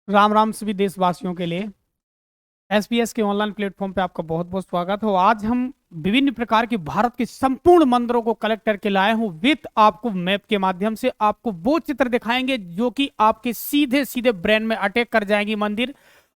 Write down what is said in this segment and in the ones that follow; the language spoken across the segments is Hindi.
राम राम सभी देशवासियों के लिए। एसबीएस के ऑनलाइन प्लेटफॉर्म पे आपका बहुत बहुत स्वागत हो। आज हम विभिन्न प्रकार के भारत के संपूर्ण मंदिरों को कलेक्ट करके लाए हूं विथ आपको मैप के माध्यम से आपको वो चित्र दिखाएंगे जो कि आपके सीधे सीधे ब्रेन में अटैक कर जाएंगी मंदिर।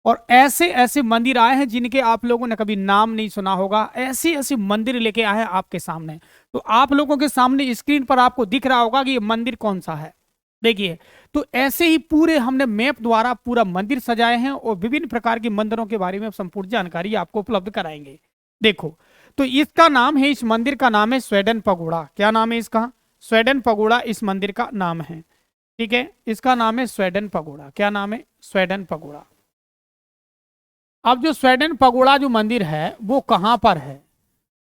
और ऐसे ऐसे मंदिर आए हैं जिनके आप लोगों ने कभी नाम नहीं सुना होगा। ऐसे ऐसे मंदिर लेके आए हैं आपके सामने। तो आप लोगों के सामने स्क्रीन पर आपको दिख रहा होगा कि ये मंदिर कौन सा है। देखिए, तो ऐसे ही पूरे हमने मैप द्वारा पूरा मंदिर सजाए हैं और विभिन्न प्रकार के मंदिरों के बारे में संपूर्ण जानकारी आपको उपलब्ध कराएंगे। देखो, तो इसका नाम है, इस मंदिर का नाम है स्वेडन पगोड़ा। क्या नाम है इसका? स्वेडन पगोड़ा इस मंदिर का नाम है। ठीक है, इसका नाम है स्वेडन पगोड़ा। क्या नाम है? Sweden pagoda. अब जो स्वेडन पगोड़ा जो मंदिर है वो कहां पर है?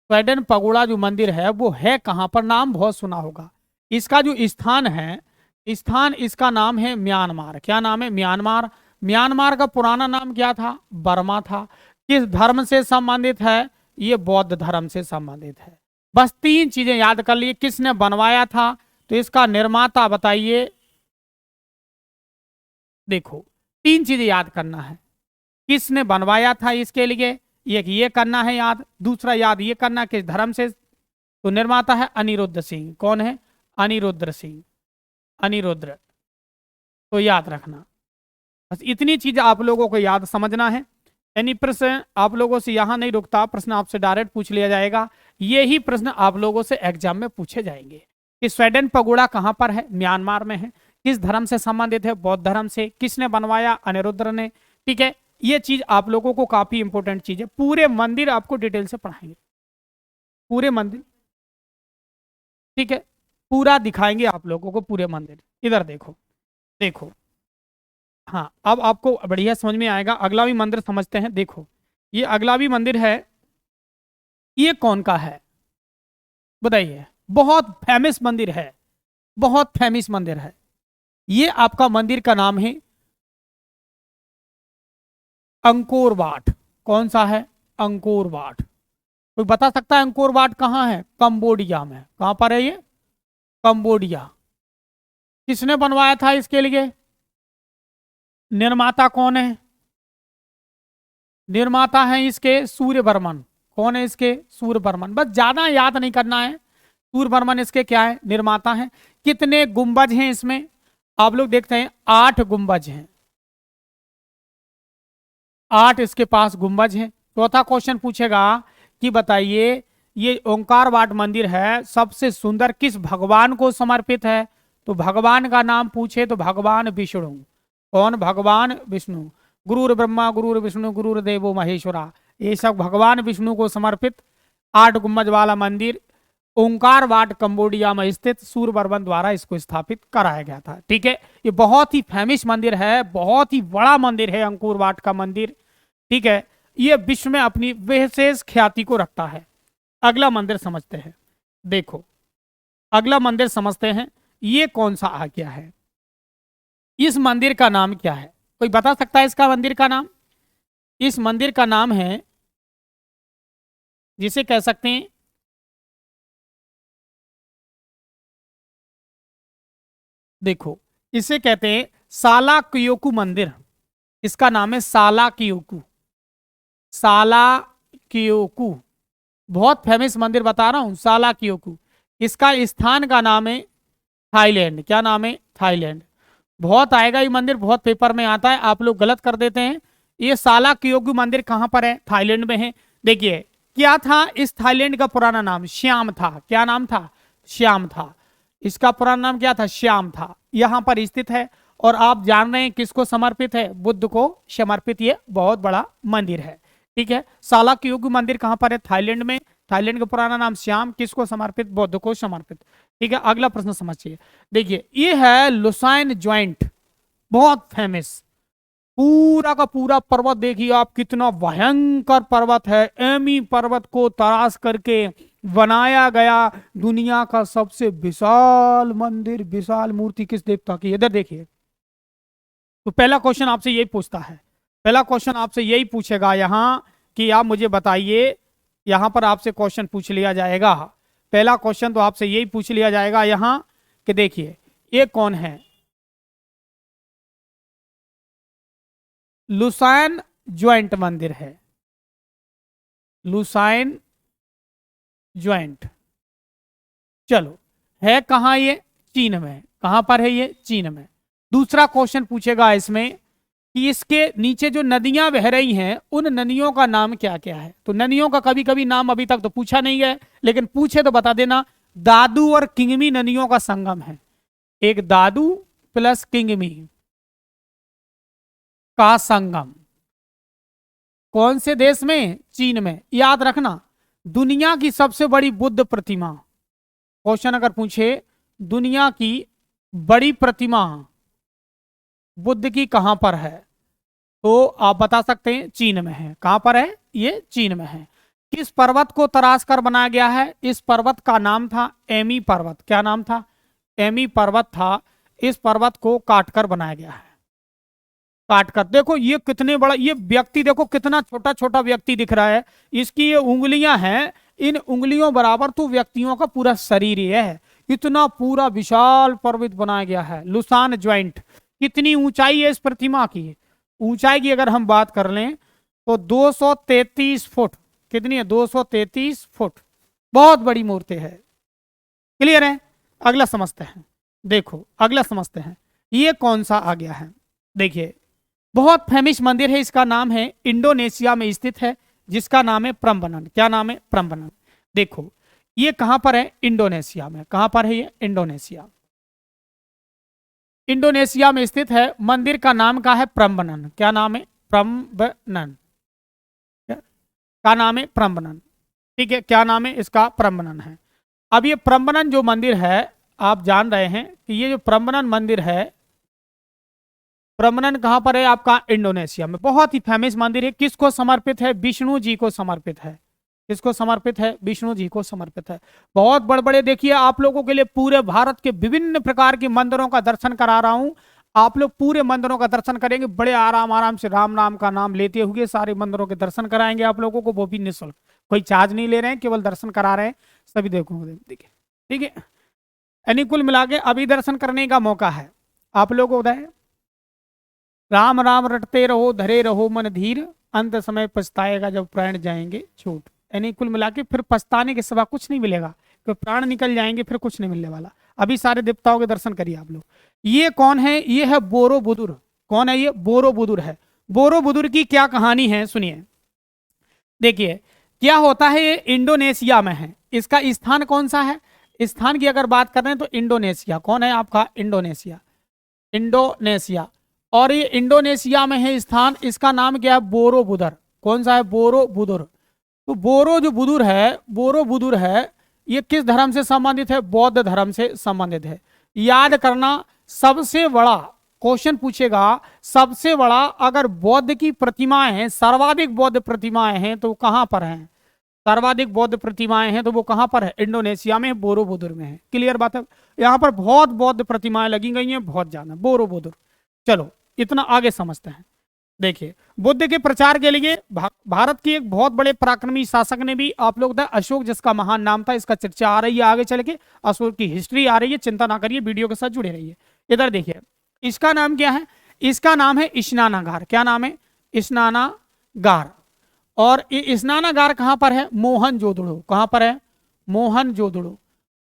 स्वेडन पगोड़ा जो मंदिर है वो है कहां पर? नाम बहुत सुना होगा। इसका जो स्थान है, स्थान इसका नाम है म्यांमार। क्या नाम है? म्यांमार। म्यांमार का पुराना नाम क्या था? बर्मा था। किस धर्म से संबंधित है? ये बौद्ध धर्म से संबंधित है। बस तीन चीजें याद कर लिए। किसने बनवाया था? तो इसका निर्माता बताइए। देखो, तीन चीजें याद करना है। किसने बनवाया था इसके लिए, एक ये करना है याद। दूसरा याद ये करना किस धर्म से। तो निर्माता है अनिरुद्ध सिंह। कौन है? अनिरुद्ध सिंह। अनिरुद्ध। तो याद रखना, बस इतनी चीज आप लोगों को याद समझना है। यानी प्रश्न आप लोगों से यहां नहीं रुकता, प्रश्न आपसे डायरेक्ट पूछ लिया जाएगा। यही प्रश्न आप लोगों से एग्जाम में पूछे जाएंगे कि स्वेडन पगोड़ा कहां पर है? म्यांमार में है। किस धर्म से संबंधित है? बौद्ध धर्म से। किसने बनवाया? अनिरुद्ध ने। ठीक है, ये चीज आप लोगों को काफी इंपॉर्टेंट चीज है। पूरे मंदिर आपको डिटेल से पढ़ाएंगे, पूरे मंदिर। ठीक है, पूरा दिखाएंगे आप लोगों को पूरे मंदिर। इधर देखो, देखो। हाँ, अब आपको बढ़िया समझ में आएगा। अगला भी मंदिर समझते हैं। देखो, ये अगला भी मंदिर है। ये कौन का है बताइए? बहुत फेमस मंदिर है, बहुत फेमस मंदिर है। ये आपका मंदिर का नाम है अंकोर वाट। कौन सा है? Angkor Wat. कोई बता सकता है अंकोर वाट कहाँ है? कंबोडिया में। कहां पर है ये? कंबोडिया। किसने बनवाया था इसके लिए? निर्माता कौन है? निर्माता है इसके सूर्य बर्मन। कौन है इसके? सूर्य बर्मन। बस ज्यादा याद नहीं करना है। सूर्य बर्मन इसके क्या है? निर्माता है। कितने गुंबज हैं इसमें? आप लोग देखते हैं 8 गुंबज हैं। 8 इसके पास गुंबज हैं। चौथा क्वेश्चन पूछेगा कि बताइए, ये ओंकार वाट मंदिर है सबसे सुंदर किस भगवान को समर्पित है? तो भगवान का नाम पूछे तो भगवान विष्णु। कौन? भगवान विष्णु। गुरुर ब्रह्मा गुरुर विष्णु गुरुर्देवो महेश्वरा। ये सब भगवान विष्णु को समर्पित 8 गुंबज वाला मंदिर ओंकार वाट कंबोडिया में स्थित सूरबर्मन द्वारा इसको स्थापित कराया गया था। ठीक है, ये बहुत ही फेमस मंदिर है, बहुत ही बड़ा मंदिर है अंकुर वाट का मंदिर। ठीक है, ये विश्व में अपनी विशेष ख्याति को रखता है। अगला मंदिर समझते हैं। देखो, अगला मंदिर समझते हैं। ये कौन सा आ गया है? इस मंदिर का नाम क्या है? कोई बता सकता है इसका मंदिर का नाम? इस मंदिर का नाम है, जिसे कह सकते हैं, देखो, इसे कहते हैं साला कियोकू मंदिर। इसका नाम है साला कियोकू। साला कियोकू। बहुत फेमस मंदिर बता रहा हूं, साला कियोकू। इसका स्थान का नाम है थाईलैंड। क्या नाम है? थाईलैंड। बहुत आएगा ये मंदिर, बहुत पेपर में आता है, आप लोग गलत कर देते हैं। ये साला कियोकू मंदिर कहां पर है? थाईलैंड में है। देखिए, क्या था इस थाईलैंड का पुराना नाम? श्याम था। क्या नाम था? श्याम था। इसका पुराना नाम क्या था? श्याम था। यहां पर स्थित है। और आप जान रहे हैं किसको समर्पित है? बुद्ध को समर्पित ये बहुत बड़ा मंदिर है। ठीक है, साला कियोकू मंदिर कहां पर है? थाईलैंड में। थाईलैंड का पुराना नाम श्याम, किसको समर्पित? बुद्ध को समर्पित। ठीक है, अगला प्रश्न समझिए। देखिए, ये है लुसाइन ज्वाइंट, बहुत फेमस। पूरा का पूरा पर्वत देखिए आप, कितना भयंकर पर्वत है। एमी पर्वत को तराश करके बनाया गया दुनिया का सबसे विशाल मंदिर, विशाल मूर्ति किस देवता की? इधर देखिए। तो पहला क्वेश्चन आपसे यही पूछता है, पहला क्वेश्चन आपसे यही पूछेगा यहां कि आप मुझे बताइए। यहां पर आपसे क्वेश्चन पूछ लिया जाएगा। पहला क्वेश्चन तो आपसे यही पूछ लिया जाएगा यहां कि देखिए, ये कौन है? लुसाइन ज्वाइंट मंदिर है, लुसाइन ज्वाइंट। चलो, है कहाँ ये? चीन में। कहां पर है ये? चीन में। दूसरा क्वेश्चन पूछेगा इसमें कि इसके नीचे जो नदियां बह रही हैं उन नदियों का नाम क्या क्या है। तो नदियों का कभी कभी नाम अभी तक तो पूछा नहीं है, लेकिन पूछे तो बता देना। दादू और किंगमी नदियों का संगम है, एक दादू प्लस किंगमी का संगम। कौन से देश में? चीन में। याद रखना, दुनिया की सबसे बड़ी बुद्ध प्रतिमा, क्वेश्चन अगर पूछे दुनिया की बड़ी प्रतिमा बुद्ध की कहां पर है, तो आप बता सकते हैं चीन में है। कहां पर है? ये चीन में है। किस पर्वत को तराश कर बनाया गया है? इस पर्वत का नाम था एमी पर्वत। क्या नाम था? एमी पर्वत था। इस पर्वत को काटकर बनाया गया है, काटकर। देखो ये कितने बड़ा, ये व्यक्ति देखो कितना छोटा छोटा व्यक्ति दिख रहा है, इसकी ये उंगलियां हैं, इन उंगलियों बराबर तो व्यक्तियों का पूरा शरीर ही है। इतना पूरा विशाल पर्वत बनाया गया है, लुसान ज्वाइंट। कितनी ऊंचाई है इस प्रतिमा की? ऊंचाई की अगर हम बात कर लें तो 233 फुट। कितनी है? 233 फुट। बहुत बड़ी मूर्ति है। क्लियर है? अगला समझते हैं। देखो अगला समझते हैं, ये कौन सा आ गया है। देखिए बहुत फेमस मंदिर है, इसका नाम है, इंडोनेशिया में स्थित है, जिसका नाम है प्रम्बनन। क्या नाम है? प्रम्बनन। देखो ये कहां पर है? इंडोनेशिया में। कहां पर है ये? इंडोनेशिया। इंडोनेशिया में स्थित है। मंदिर का नाम का है प्रम्बनन। क्या नाम है? प्रम्बनन का नाम है प्रम्बनन। ठीक है, क्या नाम है इसका? प्रम्बनन है। अब ये प्रम्बनन जो मंदिर है, आप जान रहे हैं कि ये जो प्रम्बनन मंदिर है, प्रम्बनन कहां पर है आपका? इंडोनेशिया में। बहुत ही फेमस मंदिर है। किसको समर्पित है? विष्णु जी को समर्पित है। किसको समर्पित है? विष्णु जी को समर्पित है। बहुत बड़े बड़े, देखिए आप लोगों के लिए पूरे भारत के विभिन्न प्रकार के मंदिरों का दर्शन करा रहा हूं। आप लोग पूरे मंदिरों का दर्शन करेंगे, बड़े आराम आराम से राम नाम का नाम लेते हुए सारे मंदिरों के दर्शन कराएंगे आप लोगों को, वो भी निःशुल्क। कोई चार्ज नहीं ले रहे हैं, केवल दर्शन करा रहे हैं। सभी देखो देखिए, ठीक है। यानी कुल मिला के अभी दर्शन करने का मौका है आप लोगों को। राम राम रटते रहो, धरे रहो मन धीर, अंत समय पछताएगा जब प्राण जाएंगे छूट। यानी कुल मिला के फिर पछताने के सिवा कुछ नहीं मिलेगा, तो प्राण निकल जाएंगे फिर कुछ नहीं मिलने वाला। अभी सारे देवताओं के दर्शन करिए आप लोग। ये कौन है? ये है बोरोबुदुर। कौन है ये? बोरोबुदुर है। बोरोबुदुर की क्या कहानी है सुनिए। देखिए क्या होता है, ये इंडोनेशिया में है। इसका स्थान कौन सा है? स्थान की अगर बात कर रहे हैं तो इंडोनेशिया। कौन है आपका? इंडोनेशिया। इंडोनेशिया। और ये इंडोनेशिया में है स्थान। इसका नाम क्या है? बोरोबुदर। कौन सा है? बोरोबुदुर। तो बोरो जो बुदुर है, बोरोबुदुर है, ये किस धर्म से संबंधित है? बौद्ध धर्म से संबंधित है। याद करना, सबसे बड़ा क्वेश्चन पूछेगा, सबसे बड़ा अगर बौद्ध की प्रतिमाएं हैं, सर्वाधिक बौद्ध प्रतिमाएं हैं तो कहां पर हैं? सर्वाधिक बौद्ध प्रतिमाएं हैं तो वो कहां पर है? इंडोनेशिया में, बोरोबुदुर में है। क्लियर बात है? यहाँ पर बहुत बौद्ध प्रतिमाएं लगी गई हैं, बहुत ज्यादा। बोरोबुदुर। चलो इतना आगे समझते हैं। देखिए बुद्ध के प्रचार के लिए भारत की एक बहुत बड़े पराक्रमी शासक ने भी, आप लोग अशोक जिसका महान नाम था, इसका चर्चा आ रही है आगे चल के, अशोक की हिस्ट्री आ रही है, चिंता ना करिए, वीडियो के साथ जुड़े रहिए। इधर देखिए इसका नाम क्या है? इसका नाम है स्नानागार। क्या नाम है? स्नानागार। और ये स्नानागार कहां पर है? मोहनजोदड़ो। कहां पर है? मोहनजोदड़ो।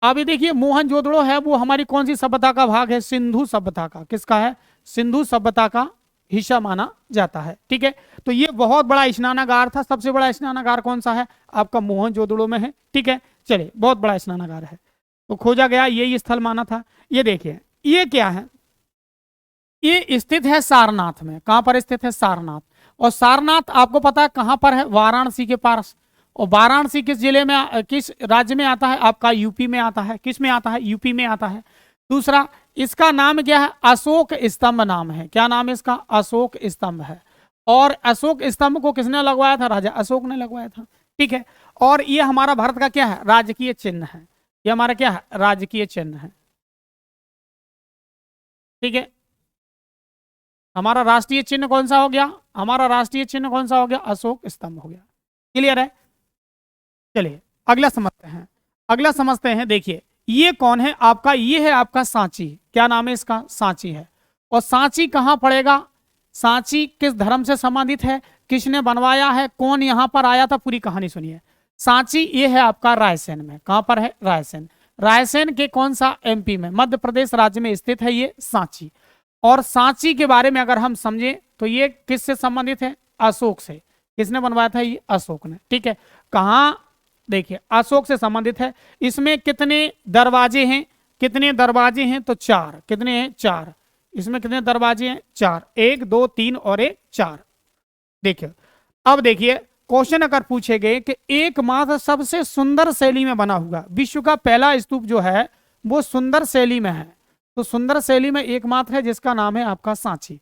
अभी देखिए मोहनजोदड़ो है वो हमारी कौन सी सभ्यता का भाग है? सिंधु सभ्यता का। किसका है? सिंधु सभ्यता का हिस्सा माना जाता है। ठीक है, तो ये बहुत बड़ा स्नानागार था। सबसे बड़ा स्नानागार कौन सा है? आपका मोहनजोदड़ो में है। ठीक है, चलिए बहुत बड़ा स्नानागार है, तो खोजा गया, यही स्थल माना था। ये देखिए ये क्या है? ये स्थित है सारनाथ में। कहां पर स्थित है? सारनाथ। और सारनाथ आपको पता है कहां पर है? वाराणसी के पास। और वाराणसी किस जिले में, किस राज्य में आता है? आपका यूपी में आता है। किस में आता है? यूपी में आता है। दूसरा, इसका नाम क्या है? अशोक स्तंभ नाम है। क्या नाम है इसका? अशोक स्तंभ है। और अशोक स्तंभ को किसने लगवाया था? राजा अशोक ने लगवाया था। ठीक है, और ये हमारा भारत का क्या है? राजकीय चिन्ह है। ये हमारा क्या है? राजकीय चिन्ह है। ठीक है, हमारा राष्ट्रीय चिन्ह कौन सा हो गया? हमारा राष्ट्रीय चिन्ह कौन सा हो गया? अशोक स्तंभ हो गया। क्लियर है? चलिए अगला समझते हैं। अगला समझते हैं। देखिए ये कौन है आपका? ये है आपका सांची। क्या नाम है इसका? सांची है। और सांची कहां पड़ेगा? सांची किस धर्म से संबंधित है, किसने बनवाया है, कौन यहाँ पर आया था, पूरी कहानी सुनिए। सांची ये है आपका रायसेन में। कहां पर है? रायसेन। रायसेन के कौन सा? एमपी में, मध्य प्रदेश राज्य में स्थित है ये सांची। और सांची के बारे में अगर हम समझें तो ये किससे संबंधित है? अशोक से। किसने बनवाया था? ये अशोक ने। ठीक है, कहां? देखिए अशोक से संबंधित है। इसमें कितने दरवाजे हैं? कितने दरवाजे हैं? तो 4। कितने हैं? 4। इसमें कितने दरवाजे हैं? 4। 1 2 3 और 1 4। देखिए अब देखिए क्वेश्चन अगर पूछे गए कि एकमात्र सबसे सुंदर शैली में बना हुआ विश्व का पहला स्तूप जो है वो सुंदर शैली में है, तो सुंदर शैली में एकमात्र है जिसका नाम है आपका सांची।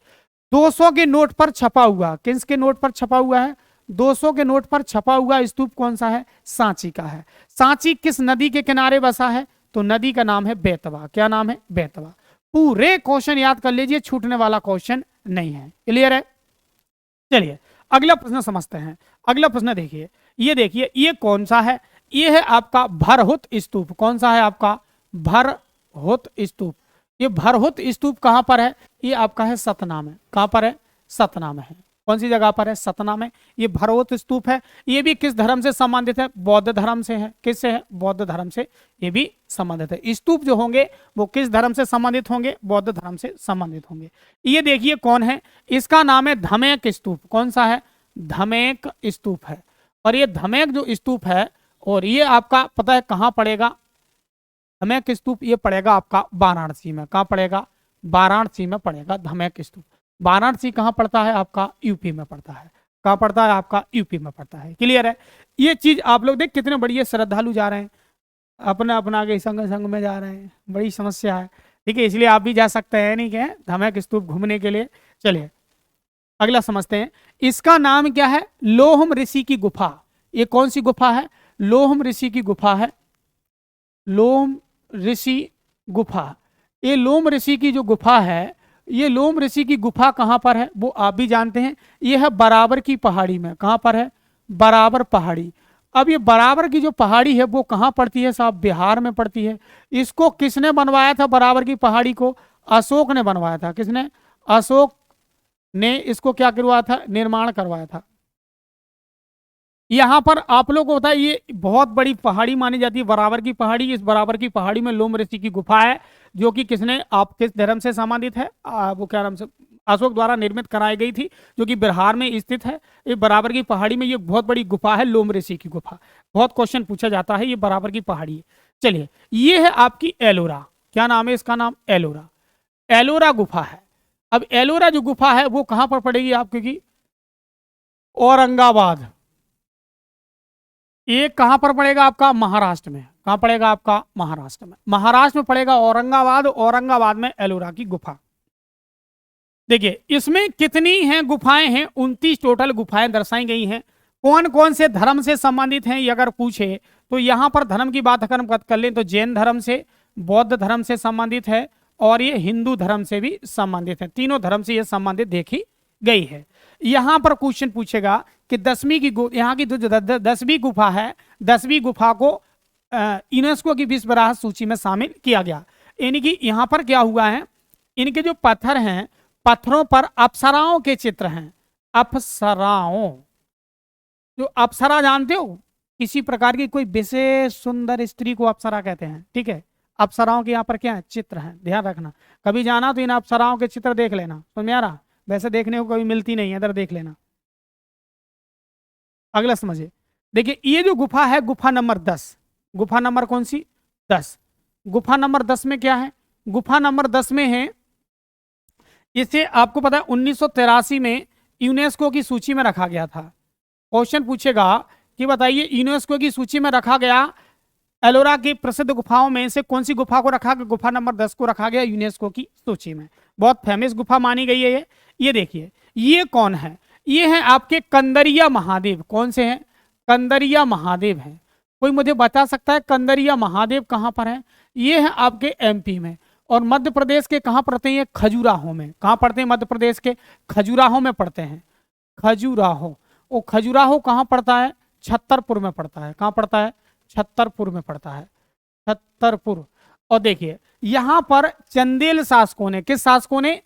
200 के नोट पर छपा हुआ, किस के नोट पर छपा हुआ है? 200 के नोट पर छपा हुआ स्तूप कौन सा है? सांची का है। सांची किस नदी के किनारे बसा है? तो नदी का नाम है बेतवा। क्या नाम है? बेतवा। पूरे क्वेश्चन याद कर लीजिए, छूटने वाला क्वेश्चन नहीं है। क्लियर है? चलिए अगला प्रश्न समझते हैं। अगला प्रश्न देखिए, ये देखिए ये कौन सा है? ये है आपका भरहुत स्तूप। कौन सा है आपका? भरहुत स्तूप। ये भरहुत स्तूप कहां पर है? ये आपका है सतना में। कहां पर है? सतना में है। कौन सी जगह पर है? सतना में। ये भरहुत स्तूप है। ये भी किस धर्म से संबंधित है? बौद्ध धर्म से है। किससे है? बौद्ध धर्म से ये भी संबंधित है। स्तूप जो होंगे वो किस धर्म से संबंधित होंगे? बौद्ध धर्म से संबंधित होंगे। ये देखिए कौन है? इसका नाम है धमेक स्तूप। कौन सा है? धमेक स्तूप है। और ये धमेक जो स्तूप है और ये आपका पता है कहां पड़ेगा? धमेक स्तूप ये पड़ेगा आपका वाराणसी में। कहां पड़ेगा? वाराणसी में पड़ेगा धमेक स्तूप। वाराणसी कहां पड़ता है? आपका यूपी में पड़ता है। कहां पड़ता है? आपका यूपी में पड़ता है। क्लियर है? ये चीज आप लोग देख कितने बढ़िया श्रद्धालु जा रहे हैं, अपना अपना के संग संग में जा रहे हैं। बड़ी समस्या है। ठीक है, इसलिए आप भी जा सकते हैं, नहीं क्या? धमेक स्तूप घूमने के लिए। चलिए अगला समझते हैं। इसका नाम क्या है? लोहम ऋषि की गुफा। ये कौन सी गुफा है? लोहम ऋषि की गुफा है। लोम ऋषि गुफा। ये लोम ऋषि की जो गुफा है, ये लोम ऋषि की गुफा कहां पर है वो आप भी जानते हैं। ये है बराबर की पहाड़ी में। कहां पर है? बराबर पहाड़ी। अब ये बराबर की जो पहाड़ी है वो कहां पड़ती है साहब? बिहार में पड़ती है। इसको किसने बनवाया था? बराबर की पहाड़ी को अशोक ने बनवाया था। किसने? अशोक ने इसको क्या करवाया था? निर्माण करवाया था। यहां पर आप लोग को बताया ये बहुत बड़ी पहाड़ी मानी जाती है बराबर की पहाड़ी। इस बराबर की पहाड़ी में लोम ऋषि की गुफा है जो कि किसने, आप किस धर्म से संबंधित है? वो क्या नाम से, अशोक द्वारा निर्मित कराई गई थी, जो कि बिहार में स्थित है। ये बराबर की पहाड़ी में ये बहुत बड़ी गुफा है, लोम ऋषि की गुफा। बहुत क्वेश्चन पूछा जाता है, ये बराबर की पहाड़ी है। चलिए ये है आपकी एलोरा। क्या नाम है इसका? नाम एलोरा। एलोरा गुफा है। अब एलोरा जो गुफा है वो कहां पर पड़ेगी आपकी? औरंगाबाद। ये कहां पर पड़ेगा आपका? महाराष्ट्र में। कहां पड़ेगा आपका? महाराष्ट्र में। महाराष्ट्र में पड़ेगा औरंगाबाद। औरंगाबाद में एलोरा की गुफा। देखिए इसमें कितनी हैं गुफाएं हैं? 29 टोटल गुफाएं दर्शाई गई हैं। कौन कौन से धर्म से संबंधित हैं ये अगर पूछे तो यहां पर धर्म की बात अगर हम कर लें तो जैन धर्म से, बौद्ध धर्म से संबंधित है और ये हिंदू धर्म से भी संबंधित है। तीनों धर्म से ये संबंधित देखी गई है। यहां पर क्वेश्चन पूछेगा कि 10वीं की यहाँ की जो 10वीं गुफा है, 10वीं गुफा को यूनेस्को की विश्व विरासत सूची में शामिल किया गया। यानी कि यहाँ पर क्या हुआ है, इनके जो पत्थर हैं, पत्थरों पर अप्सराओं के चित्र हैं। अप्सराओं, जो अप्सरा जानते हो, किसी प्रकार की कोई विशेष सुंदर स्त्री को अप्सरा कहते हैं। ठीक है, अप्सराओं के यहाँ पर क्या है? चित्र हैं। ध्यान रखना, कभी जाना तो इन अप्सराओं के चित्र देख लेना। समझ में आ रहा? वैसे देखने को कभी मिलती नहीं है, इधर देख लेना। अगला समझिए। देखिए ये जो गुफा है, गुफा नंबर 10। गुफा नंबर कौन सी? 10। गुफा नंबर 10 में क्या है? गुफा नंबर 10 में है, इसे आपको पता है 1983 में यूनेस्को की सूची में रखा गया था। क्वेश्चन पूछेगा कि बताइए यूनेस्को की सूची में रखा गया एलोरा की प्रसिद्ध गुफाओं में से कौन सी गुफा को रखा गया? गुफा नंबर 10 को रखा गया यूनेस्को की सूची में। बहुत फेमस गुफा मानी गई है ये देखिए ये कौन है? ये है आपके कंदरिया महादेव। कौन से हैं? कंदरिया महादेव हैं। कोई मुझे बता सकता है कंदरिया महादेव कहां पर है? ये है आपके एमपी में। और मध्य प्रदेश के कहां पड़ते हैं? खजुराहो में। कहां पड़ते हैं? मध्य प्रदेश के खजुराहो में पड़ते हैं। खजुराहो। वो खजुराहो कहां पड़ता है? छतरपुर में पड़ता है। कहां पड़ता है? छतरपुर में पड़ता है। छतरपुर। और देखिए यहां पर चंदेल शासकों ने, किस शासकों ने?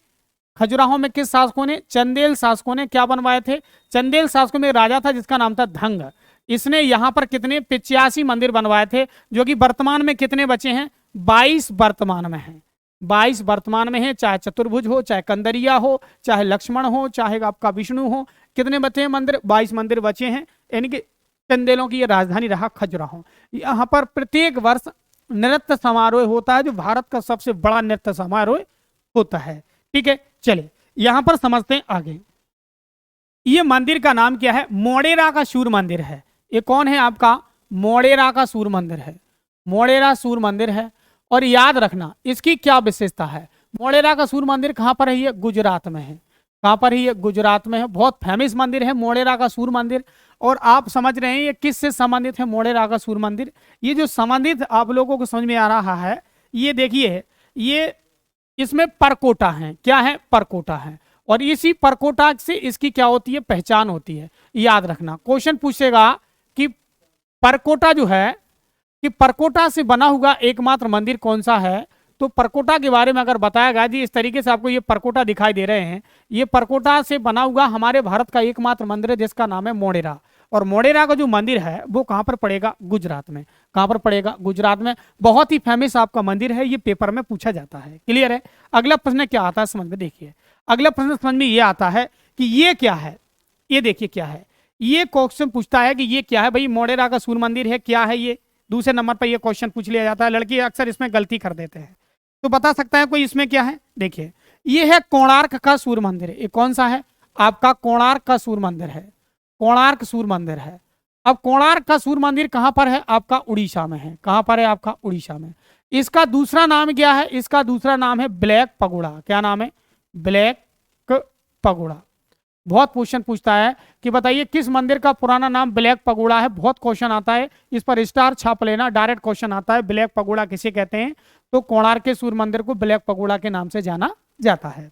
खजुराहो में किस शासकों ने? चंदेल शासकों ने क्या बनवाए थे? चंदेल शासकों में राजा था जिसका नाम था धंग। इसने यहाँ पर कितने 85 मंदिर बनवाए थे, जो कि वर्तमान में कितने बचे हैं? 22 वर्तमान में हैं। 22 वर्तमान में है, चाहे चतुर्भुज हो, चाहे कंदरिया हो, चाहे लक्ष्मण हो, चाहे आपका विष्णु हो। कितने बचे हैं मंदिर? 22 मंदिर बचे हैं। यानी कि चंदेलों की ये राजधानी रहा खजुराहो। यहाँ पर प्रत्येक वर्ष नृत्य समारोह होता है, जो भारत का सबसे बड़ा नृत्य समारोह होता है। ठीक है, चलिए यहां पर समझते हैं आगे। ये मंदिर का नाम क्या है? मोढेरा का सूर्य मंदिर है। ये कौन है आपका? मोढेरा का सूर्य मंदिर है। मोढेरा सूर्य मंदिर है। और याद रखना इसकी क्या विशेषता है। मोढेरा का सूर्य मंदिर कहां पर है? ये गुजरात में है। कहां पर है? ये गुजरात में है। बहुत फेमस मंदिर है मोढेरा का सूर्य मंदिर। और आप समझ रहे हैं ये किस से संबंधित है? मोढेरा का सूर्य मंदिर ये जो संबंधित आप लोगों को समझ में आ रहा है, ये देखिए, ये इसमें परकोटा है। क्या है? परकोटा है। और इसी परकोटा से इसकी क्या होती है? पहचान होती है। याद रखना क्वेश्चन पूछेगा कि परकोटा जो है, कि परकोटा से बना हुआ एकमात्र मंदिर कौन सा है। तो परकोटा के बारे में अगर बताया गया जी, इस तरीके से आपको ये परकोटा दिखाई दे रहे हैं, ये परकोटा से बना हुआ हमारे भारत का एकमात्र मंदिर है जिसका नाम है मोढेरा। और मोढेरा का जो मंदिर है वो कहां पर पड़ेगा? गुजरात में। कहां पर पड़ेगा? गुजरात में। बहुत ही फेमस आपका मंदिर है, ये पेपर में पूछा जाता है। क्लियर है? अगला प्रश्न क्या आता है समझ में, देखिए अगला प्रश्न समझ में ये आता है कि ये क्या है। ये देखिए क्या है, ये क्वेश्चन पूछता है कि ये क्या है भाई? मोढेरा का सूर्य मंदिर है, क्या है ये? दूसरे नंबर पर ये क्वेश्चन पूछ लिया जाता है। लड़के अक्सर इसमें गलती कर देते हैं। तो बता सकता है कोई इसमें क्या है? देखिए ये है कोणार्क का सूर्य मंदिर। ये कौन सा है? आपका कोणार्क का सूर्य मंदिर है। कोणार्क सूर्य मंदिर है। अब कोणार्क का सूर्य मंदिर कहां पर है? आपका उड़ीसा में है। कहां पर है? आपका उड़ीसा में। इसका दूसरा नाम क्या है? इसका दूसरा नाम है ब्लैक पगोड़ा। क्या नाम है? Black pagoda. बहुत क्वेश्चन पूछता है कि बताइए किस मंदिर का पुराना नाम ब्लैक पगोड़ा है। बहुत क्वेश्चन आता है, इस पर स्टार छाप लेना, डायरेक्ट क्वेश्चन आता है। ब्लैक पगोड़ा किसे कहते हैं? तो कोणार्क के सूर्य मंदिर को ब्लैक पगोड़ा के नाम से जाना जाता है।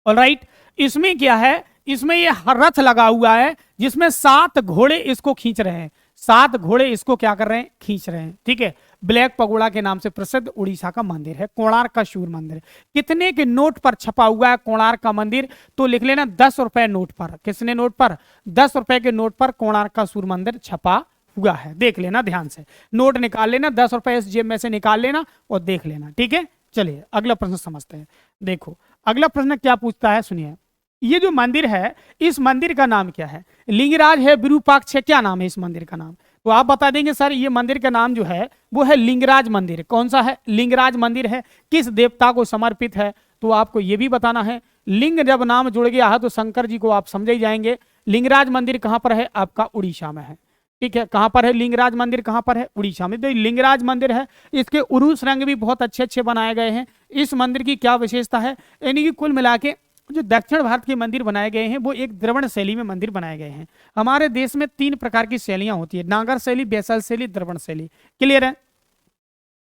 ऑलराइट, इसमें क्या है? इसमें ये रथ लगा हुआ है जिसमें 7 घोड़े इसको खींच रहे हैं। 7 घोड़े इसको क्या कर रहे हैं? खींच रहे हैं। ठीक है, ब्लैक पगोड़ा के नाम से प्रसिद्ध उड़ीसा का मंदिर है कोणार्क का सूर्य मंदिर। कितने के नोट पर छपा हुआ है कोणार्क का मंदिर? तो लिख लेना 10 रुपए नोट पर। किसने नोट पर? 10 रुपए के नोट पर कोणार्क का सूर्य मंदिर छपा हुआ है। देख लेना ध्यान से, नोट निकाल लेना, 10 रुपए इस जेब में से निकाल लेना और देख लेना। ठीक है, चलिए अगला प्रश्न समझते हैं। देखो अगला प्रश्न क्या पूछता है, सुनिए। ये जो मंदिर है, इस मंदिर का नाम क्या है? लिंगराज है, विरूपाक्ष है, क्या नाम है इस मंदिर का नाम? तो आप बता देंगे सर ये मंदिर का नाम जो है वो है लिंगराज मंदिर। कौन सा है? लिंगराज मंदिर है। किस देवता को समर्पित है? तो आपको ये भी बताना है। लिंग जब नाम जुड़ गया है तो शंकर जी को आप समझ ही जाएंगे। लिंगराज मंदिर कहां पर है? आपका उड़ीसा में है। ठीक है, कहां पर है लिंगराज मंदिर? कहां पर है? उड़ीसा में। तो लिंगराज मंदिर है, इसके उरूस रंग भी बहुत अच्छे अच्छे बनाए गए हैं। इस मंदिर की क्या विशेषता है? यानी कि कुल मिला के जो दक्षिण भारत के मंदिर बनाए गए हैं वो एक द्रवण शैली में मंदिर बनाए गए हैं। हमारे देश में 3 प्रकार की शैलियां होती है, नागर शैली, बैसल शैली, द्रवण शैली। क्लियर है?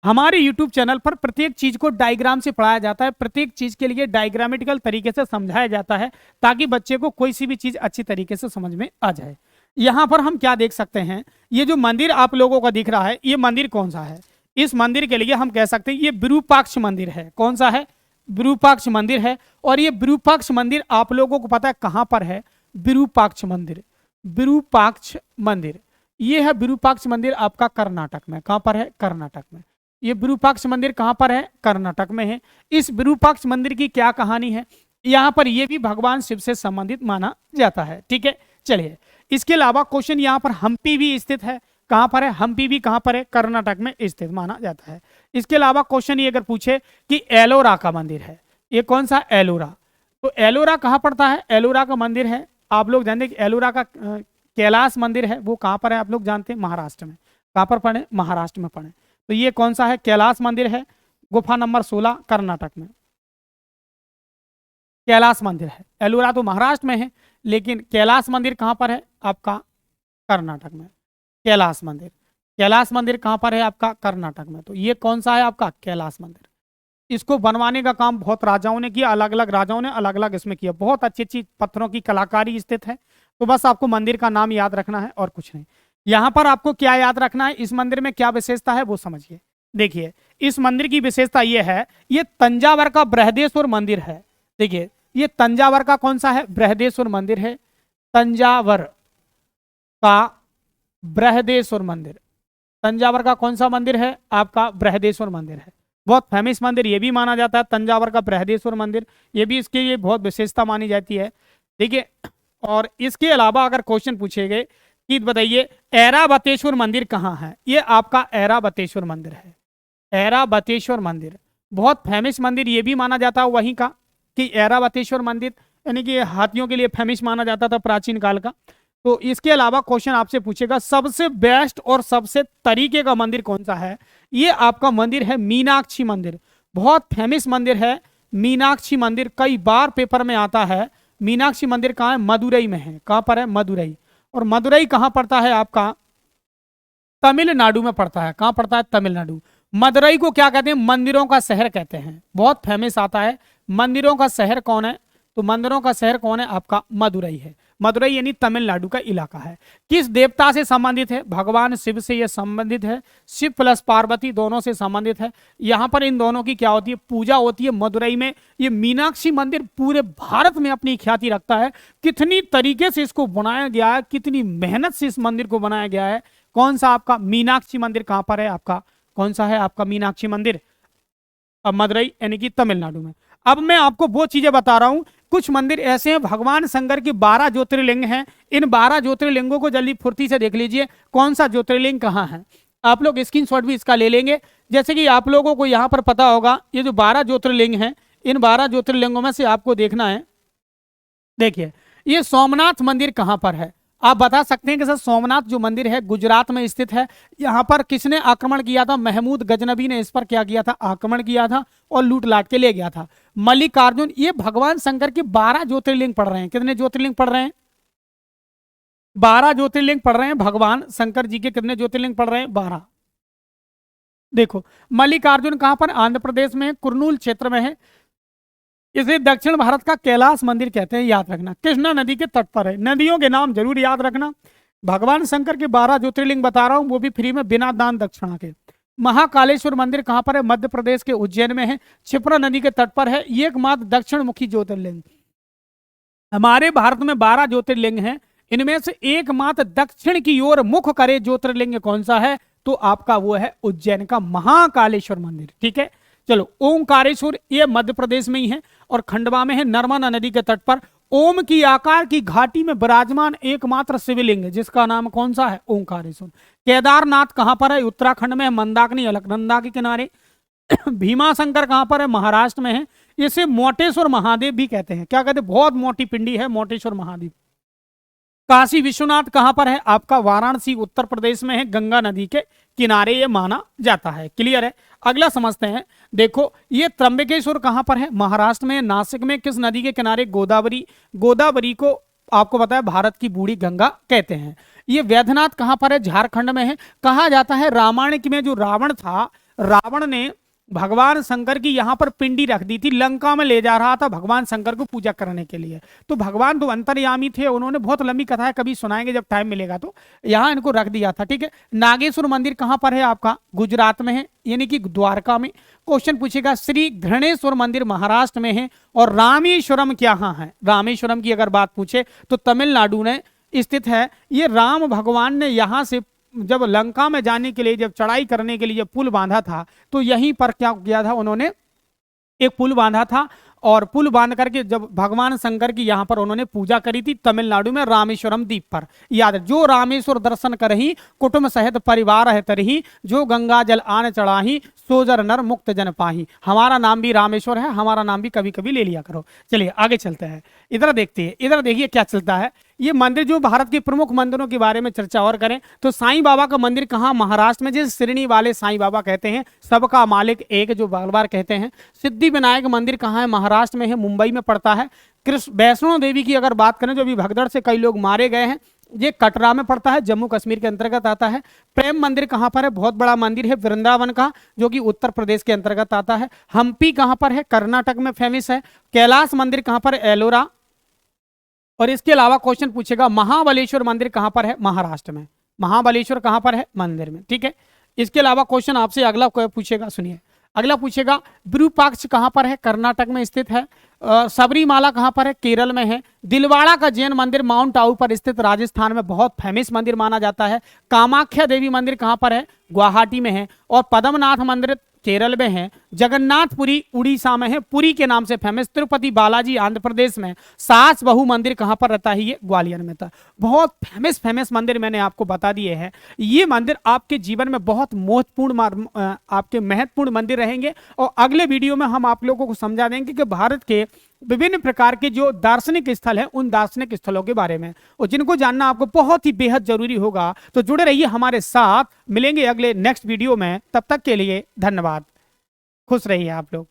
हमारे YouTube चैनल पर प्रत्येक चीज को डायग्राम से पढ़ाया जाता है। प्रत्येक चीज के लिए डायग्रामेटिकल तरीके से समझाया जाता है ताकि बच्चे को कोई सी भी चीज अच्छी तरीके से समझ में आ जाए। यहां पर हम क्या देख सकते हैं, ये जो मंदिर आप लोगों का दिख रहा है, ये मंदिर कौन सा है? इस मंदिर के लिए हम कह सकते हैं ये विरूपाक्ष मंदिर है। कौन सा है? विरूपाक्ष मंदिर है। और ये विरूपाक्ष मंदिर आप लोगों को पता है कहां पर है? विरूपाक्ष मंदिर। विरूपाक्ष मंदिर, ये है विरूपाक्ष मंदिर आपका कर्नाटक में। कहां पर है? कर्नाटक में। ये विरूपाक्ष मंदिर कहां पर है? कर्नाटक में है। इस विरूपाक्ष मंदिर की क्या कहानी है? यहां पर यह भी भगवान शिव से संबंधित माना जाता है। ठीक है, चलिए इसके अलावा क्वेश्चन यहां पर हम्पी भी स्थित है। कहां पर है? हम्पी भी कहां पर है? कर्नाटक में स्थित माना जाता है। इसके अलावा क्वेश्चन ये अगर पूछे कि एलोरा का मंदिर है, ये कौन सा? एलोरा। तो एलोरा कहां पड़ता है? एलोरा का मंदिर है, आप लोग जानते हैं कि एलोरा का कैलाश मंदिर है, वो कहां पर है? आप लोग जानते हैं महाराष्ट्र में। कहां पर पड़े? महाराष्ट्र में पड़े। तो ये कौन सा है? कैलाश मंदिर है, गुफा नंबर 16 कर्नाटक में कैलाश मंदिर है। एलोरा तो महाराष्ट्र में है, लेकिन कैलाश मंदिर कहां पर है? आपका कर्नाटक में। कैलाश मंदिर, कैलाश मंदिर कहां पर है? आपका कर्नाटक में। तो ये कौन सा है? आपका कैलाश मंदिर। इसको बनवाने का काम बहुत राजाओं ने किया, अलग अलग राजाओं ने अलग अलग इसमें किया। बहुत अच्छी अच्छी पत्थरों की कलाकारी स्थित है। तो बस आपको मंदिर का नाम याद रखना है और कुछ नहीं। यहां पर आपको क्या याद रखना है, इस मंदिर में क्या विशेषता है वो समझिए। देखिए इस मंदिर की विशेषता यह है, ये तंजावर का बृहदेश्वर मंदिर है। देखिए ये तंजावर का कौन सा है, बृहदेश्वर मंदिर है, तंजावर का बृहदेश्वर मंदिर, तंजावर का कौन सा मंदिर है आपका, बृहदेश्वर मंदिर है। बहुत फेमस मंदिर ये भी माना जाता है, तंजावर का बृहदेश्वर मंदिर, ये भी इसके लिए बहुत विशेषता मानी जाती है। ठीक है, और इसके अलावा अगर क्वेश्चन पूछे गए कि बताइए ऐरावतेश्वर मंदिर कहाँ है, ये आपका ऐरावतेश्वर मंदिर है। ऐरावतेश्वर मंदिर बहुत फेमस मंदिर ये भी माना जाता है वहीं का, कि ऐरावतेश्वर मंदिर यानी कि हाथियों के लिए फेमस माना जाता था प्राचीन काल का। तो इसके अलावा क्वेश्चन आपसे पूछेगा सबसे बेस्ट और सबसे तरीके का मंदिर कौन सा है, ये आपका मंदिर है मीनाक्षी मंदिर, बहुत फेमस मंदिर है मीनाक्षी मंदिर, कई बार पेपर में आता है। मीनाक्षी मंदिर कहाँ है, मदुरई में है, कहाँ पर है, मदुरई। और मदुरई कहाँ पड़ता है आपका, तमिलनाडु में पड़ता है, कहाँ पड़ता है, तमिलनाडु। मदुरई को क्या कहते हैं, मंदिरों का शहर कहते हैं, बहुत फेमस आता है। मंदिरों का शहर कौन है, तो मंदिरों का शहर कौन है आपका, मदुरई है। मदुरई यानी तमिलनाडु का इलाका है। किस देवता से संबंधित है, भगवान शिव से यह संबंधित है, शिव प्लस पार्वती दोनों से संबंधित है। यहाँ पर इन दोनों की क्या होती है, पूजा होती है मदुरई में। ये मीनाक्षी मंदिर पूरे भारत में अपनी ख्याति रखता है, कितनी तरीके से इसको बनाया गया है, कितनी मेहनत से इस मंदिर को बनाया गया है। कौन सा आपका मीनाक्षी मंदिर कहाँ पर है आपका, कौन सा है आपका मीनाक्षी मंदिर, अब मदुरई यानी कि तमिलनाडु में। अब मैं आपको वो चीजें बता रहा हूं, कुछ मंदिर ऐसे हैं, भगवान शंकर की 12 ज्योतिर्लिंग हैं। इन 12 ज्योतिर्लिंगों को जल्दी फुर्ती से देख लीजिए, कौन सा ज्योतिर्लिंग कहाँ है। आप लोग स्क्रीनशॉट भी इसका ले लेंगे। जैसे कि आप लोगों को यहाँ पर पता होगा, ये जो 12 ज्योतिर्लिंग हैं, इन 12 ज्योतिर्लिंगों में से आपको देखना है, देखिए ये सोमनाथ मंदिर कहाँ पर है। आप बता सकते हैं कि सर सोमनाथ जो मंदिर है गुजरात में स्थित है। यहाँ पर किसने आक्रमण किया था, महमूद गजनबी ने इस पर क्या किया था, आक्रमण किया था और लूट लाट के ले गया था। मल्लिकार्जुन, ये भगवान शंकर के 12 ज्योतिर्लिंग पढ़ रहे हैं। कितने ज्योतिर्लिंग पढ़ रहे हैं, 12 ज्योतिर्लिंग पढ़ रहे हैं। भगवान शंकर जी के कितने ज्योतिर्लिंग पढ़ रहे हैं, 12। देखो मल्लिकार्जुन कहां पर, आंध्र प्रदेश में, कुर्नूल क्षेत्र में है। इसे दक्षिण भारत का कैलाश मंदिर कहते हैं, याद रखना। कृष्णा नदी के तट पर है, नदियों के नाम जरूर याद रखना। भगवान शंकर के 12 ज्योतिर्लिंग बता रहा हूं, वो भी फ्री में बिना दान दक्षिणा के। महाकालेश्वर मंदिर कहां पर है, मध्य प्रदेश के उज्जैन में है, क्षिप्रा नदी के तट पर है। ये एकमात्र दक्षिण मुखी ज्योतिर्लिंग। हमारे भारत में 12 ज्योतिर्लिंग हैं, इनमें से एकमात्र दक्षिण की ओर मुख करे ज्योतिर्लिंग कौन सा है, तो आपका वो है उज्जैन का महाकालेश्वर मंदिर। ठीक है, चलो ओंकारेश्वर, ये मध्य प्रदेश में ही है और खंडवा में है, नर्मदा नदी के तट पर। ओम की आकार की घाटी में विराजमान एकमात्र शिवलिंग है, जिसका नाम कौन सा है, ओंकारेश्वर। केदारनाथ कहां पर है, उत्तराखंड में है, मंदाकिनी अलकनंदा के किनारे। भीमाशंकर कहां पर है, महाराष्ट्र में है। इसे मोटेश्वर महादेव भी कहते हैं। क्या कहते हैं, बहुत मोटी पिंडी है मोटेश्वर महादेव। काशी विश्वनाथ कहां पर है आपका, वाराणसी उत्तर प्रदेश में है, गंगा नदी के किनारे ये माना जाता है। क्लियर है, अगला समझते हैं। देखो ये त्र्यंबकेश्वर कहां पर है, महाराष्ट्र में, नासिक में, किस नदी के किनारे, गोदावरी। गोदावरी को आपको पता है भारत की बूढ़ी गंगा कहते हैं। ये वैद्यनाथ कहां पर है, झारखंड में है। कहा जाता है रामायण में जो रावण था, रावण ने भगवान शंकर की यहां पर पिंडी रख दी थी, लंका में ले जा रहा था भगवान शंकर को पूजा करने के लिए। तो भगवान तो अंतर्यामी थे, उन्होंने बहुत लंबी कथा है, कभी सुनाएंगे जब टाइम मिलेगा, तो यहां इनको रख दिया था। ठीक है, नागेश्वर मंदिर कहां पर है आपका, गुजरात में है, यानी कि द्वारका में। क्वेश्चन पूछेगा श्री घृणेश्वर मंदिर महाराष्ट्र में है, और रामेश्वरम कहाँ है, रामेश्वरम की अगर बात पूछे तो तमिलनाडु में स्थित है। ये राम भगवान ने यहां से जब लंका में जाने के लिए, जब चढ़ाई करने के लिए जब पुल बांधा था, तो यहीं पर क्या किया था, उन्होंने एक पुल बांधा था। और पुल बांध करके जब भगवान शंकर की यहां पर उन्होंने पूजा करी थी, तमिलनाडु में रामेश्वरम द्वीप पर। याद, जो रामेश्वर दर्शन करही, कुटुंब सहित परिवार है तरही, जो गंगा जल आन चढ़ाही, सोजर नर मुक्त जन पाही। हमारा नाम भी रामेश्वर है, हमारा नाम भी कभी कभी ले लिया करो। चलिए आगे चलते हैं, इधर देखते हैं, इधर देखिए क्या चलता है। ये मंदिर जो भारत के प्रमुख मंदिरों के बारे में चर्चा और करें तो साईं बाबा का मंदिर कहाँ, महाराष्ट्र में, जिसे श्रेणी वाले साईं बाबा कहते हैं, सबका मालिक एक, जो बार बार कहते हैं। सिद्धि विनायक मंदिर कहाँ है, महाराष्ट्र में है, मुंबई में पड़ता है। कृष्ण वैष्णो देवी की अगर बात करें, जो अभी भगदड़ से कई लोग मारे गए हैं, ये कटरा में पड़ता है, जम्मू कश्मीर के अंतर्गत आता है। प्रेम मंदिर कहाँ पर है, बहुत बड़ा मंदिर है वृंदावन का, जो कि उत्तर प्रदेश के अंतर्गत आता है। हम्पी कहाँ पर है, कर्नाटक में फेमस है। कैलाश मंदिर कहाँ पर है, एलोरा। और इसके अलावा क्वेश्चन पूछेगा महाबलेश्वर मंदिर कहां पर है, महाराष्ट्र में। महाबलेश्वर कहां पर है, मंदिर में। ठीक है, इसके अलावा क्वेश्चन आपसे अगला पूछेगा, सुनिए। अगला पूछेगा विरूपाक्ष कहाँ पर है? कर्नाटक में स्थित है। सबरीमाला कहाँ पर है? केरल में है। दिलवाड़ा का जैन मंदिर माउंट आबू पर स्थित राजस्थान में बहुत फेमस मंदिर माना जाता है। कामाख्या देवी मंदिर कहाँ पर है? गुवाहाटी में है। और पद्मनाथ मंदिर केरल में है। जगन्नाथपुरी उड़ीसा में है, पुरी के नाम से फेमस। तिरुपति बालाजी आंध्र प्रदेश में। सास बहू मंदिर कहाँ पर रहता है? ये ग्वालियर में था। बहुत फेमस फेमस मंदिर मैंने आपको बता दिए हैं। ये मंदिर आपके जीवन में बहुत आपके महत्वपूर्ण मंदिर रहेंगे। और अगले वीडियो में हम आप लोगों को समझा देंगे कि भारत के विभिन्न प्रकार के जो दार्शनिक स्थल है उन दार्शनिक स्थलों के बारे में, और जिनको जानना आपको बहुत ही बेहद जरूरी होगा। तो जुड़े रहिए हमारे साथ, मिलेंगे अगले नेक्स्ट वीडियो में। तब तक के लिए धन्यवाद, खुश रहिए आप लोग।